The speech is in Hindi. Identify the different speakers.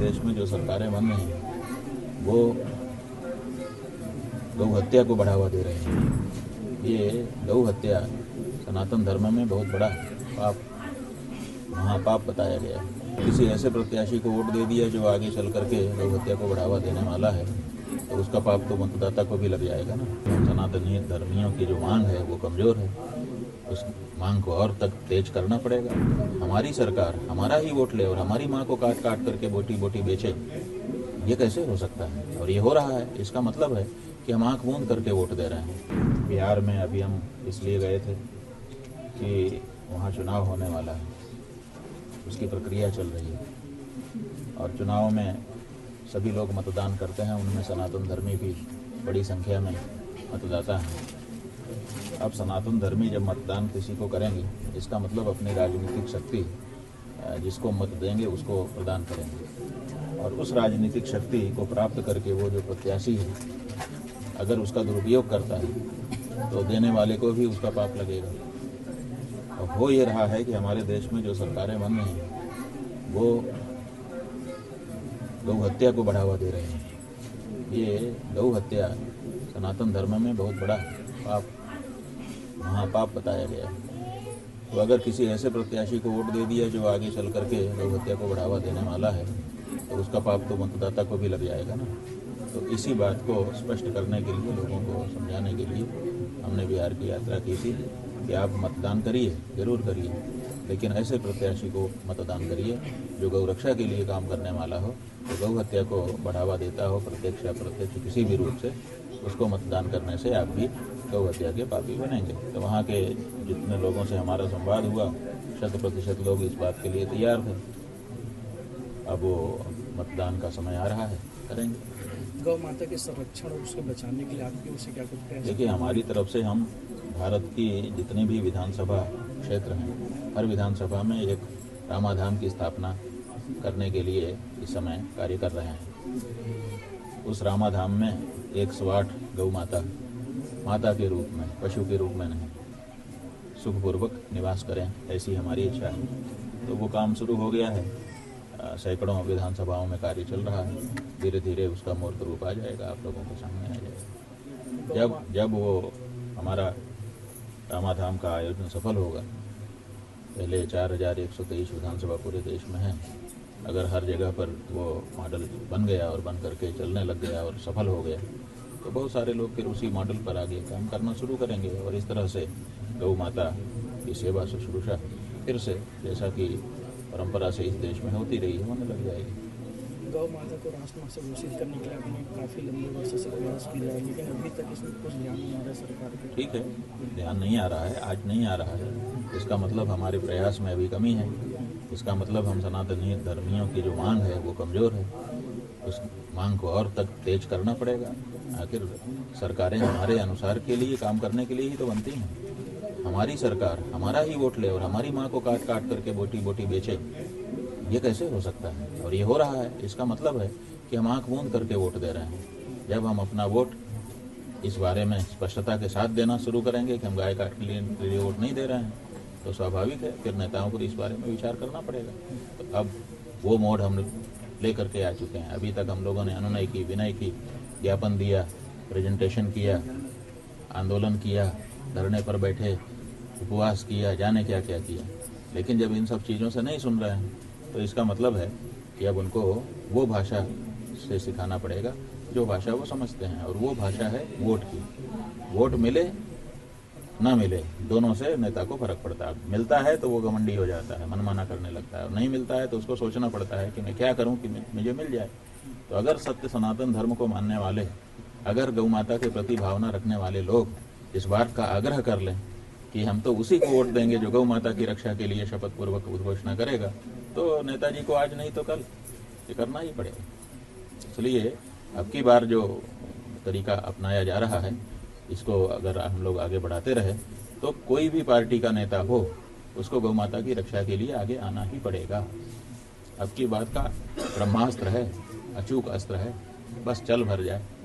Speaker 1: देश में जो सरकारें बन रही हैं वो गौ हत्या को बढ़ावा दे रहे हैं। ये गौ हत्या सनातन धर्म में बहुत बड़ा पाप, महापाप बताया गया है। किसी ऐसे प्रत्याशी को वोट दे दिया जो आगे चल करके गौ हत्या को बढ़ावा देने वाला है तो उसका पाप तो मतदाता को भी लग जाएगा ना। सनातनी धर्मियों की जो मांग है वो कमजोर है, उस मांग को और तक तेज करना पड़ेगा। हमारी सरकार हमारा ही वोट ले और हमारी माँ को काट काट करके बोटी बोटी बेचे, ये कैसे हो सकता है? और ये हो रहा है। इसका मतलब है कि हम आंख मूंद करके वोट दे रहे हैं। बिहार में अभी हम इसलिए गए थे कि वहाँ चुनाव होने वाला है, उसकी प्रक्रिया चल रही है और चुनाव में सभी लोग मतदान करते हैं, उनमें सनातन धर्मी भी बड़ी संख्या में मतदाता हैं। अब सनातन धर्मी जब मतदान किसी को करेंगे, इसका मतलब अपनी राजनीतिक शक्ति जिसको मत देंगे उसको प्रदान करेंगे और उस राजनीतिक शक्ति को प्राप्त करके वो जो प्रत्याशी है अगर उसका दुरुपयोग करता है तो देने वाले को भी उसका पाप लगेगा। और हो ये रहा है कि हमारे देश में जो सरकारें बन रही हैं वो गौ हत्या को बढ़ावा दे रहे हैं। ये गौ हत्या सनातन धर्म में बहुत बड़ा पाप, महापाप बताया गया है। तो अगर किसी ऐसे प्रत्याशी को वोट दे दिया जो आगे चल करके गौ हत्या को बढ़ावा देने वाला है तो उसका पाप तो मतदाता को भी लग जाएगा ना। तो इसी बात को स्पष्ट करने के लिए, लोगों को समझाने के लिए हमने बिहार की यात्रा की थी कि आप मतदान करिए, जरूर करिए, लेकिन ऐसे प्रत्याशी को मतदान करिए जो गौ रक्षा के लिए काम करने वाला हो, तो गौ हत्या को बढ़ावा देता हो प्रत्यक्ष या अप्रत्यक्ष किसी भी रूप से, उसको मतदान करने से आप भी गौ हत्या के पापी बनेंगे। तो वहाँ के जितने लोगों से हमारा संवाद हुआ 100% लोग इस बात के लिए तैयार थे। अब वो मतदान का समय आ रहा है, करेंगे।
Speaker 2: गौ माता के संरक्षण और उसको बचाने के लिए आपकी उसे क्या कुछ प्रयास?
Speaker 1: देखिए, हमारी तरफ से हम भारत की जितनी भी विधानसभा क्षेत्र हैं, हर विधानसभा में एक रामाधाम की स्थापना करने के लिए इस समय कार्य कर रहे हैं। उस रामाधाम में 108 गौ माता के रूप में, पशु के रूप में नहीं, सुखपूर्वक निवास करें, ऐसी हमारी इच्छा है। तो वो काम शुरू हो गया है, सैकड़ों विधानसभाओं में कार्य चल रहा है। धीरे धीरे उसका मूर्त रूप आ जाएगा, आप लोगों के सामने आ जाएगा। जब वो हमारा रामाधाम का आयोजन सफल होगा, पहले 4123 विधानसभा पूरे देश में है, अगर हर जगह पर वो मॉडल बन गया और बन करके चलने लग गया और सफल हो गया तो बहुत सारे लोग फिर उसी मॉडल पर आगे काम करना शुरू करेंगे और इस तरह से गौ माता की सेवा शुश्रूषा फिर से, जैसा कि परंपरा से इस देश में होती रही है, होने लग जाएगी।
Speaker 2: गौ माता को राष्ट्रमाता से घोषित करने के लिए आपने काफ़ी लंबे वर्षों से प्रयास किया है, लेकिन अभी तक इसमें कुछ ध्यान नहीं आ रहा है सरकार के।
Speaker 1: ठीक है, ध्यान नहीं आ रहा है, आज नहीं आ रहा है, इसका मतलब हमारे प्रयास में अभी कमी है। इसका मतलब हम सनातनी धर्मियों की जो मांग है वो कमज़ोर है, उस मांग को और तक तेज करना पड़ेगा। आखिर सरकारें हमारे अनुसार के लिए, काम करने के लिए ही तो बनती हैं। हमारी सरकार हमारा ही वोट ले और हमारी माँ को काट काट करके बोटी बोटी बेचे, ये कैसे हो सकता है? और ये हो रहा है। इसका मतलब है कि हम आंख मूंद करके वोट दे रहे हैं। जब हम अपना वोट इस बारे में स्पष्टता के साथ देना शुरू करेंगे कि हम गाय काट के लिए वोट नहीं दे रहे हैं, तो स्वाभाविक है फिर नेताओं को इस बारे में विचार करना पड़ेगा। तो अब वो मोड हम ले करके आ चुके हैं। अभी तक हम लोगों ने अनुनय की, विनय की, ज्ञापन दिया, प्रेजेंटेशन किया, आंदोलन किया, धरने पर बैठे, उपवास किया, जाने क्या क्या किया, लेकिन जब इन सब चीज़ों से नहीं सुन रहे हैं तो इसका मतलब है कि अब उनको वो भाषा से सिखाना पड़ेगा जो भाषा वो समझते हैं, और वो भाषा है वोट की। वोट मिले ना मिले, दोनों से नेता को फर्क पड़ता है। मिलता है तो वो घमंडी हो जाता है, मनमाना करने लगता है, और नहीं मिलता है तो उसको सोचना पड़ता है कि मैं क्या करूं कि मुझे मिल जाए। तो अगर सत्य सनातन धर्म को मानने वाले, अगर गौ माता के प्रति भावना रखने वाले लोग इस बात का आग्रह कर लें कि हम तो उसी को वोट देंगे जो गौ माता की रक्षा के लिए शपथ पूर्वक उद्घोषणा करेगा, तो नेताजी को आज नहीं तो कल ये करना ही पड़ेगा। इसलिए अब की बार जो तरीका अपनाया जा रहा है, इसको अगर हम लोग आगे बढ़ाते रहे तो कोई भी पार्टी का नेता हो, उसको गौ माता की रक्षा के लिए आगे आना ही पड़ेगा। अब की बात का ब्रह्मास्त्र है, अचूक अस्त्र है, बस चल भर जाए।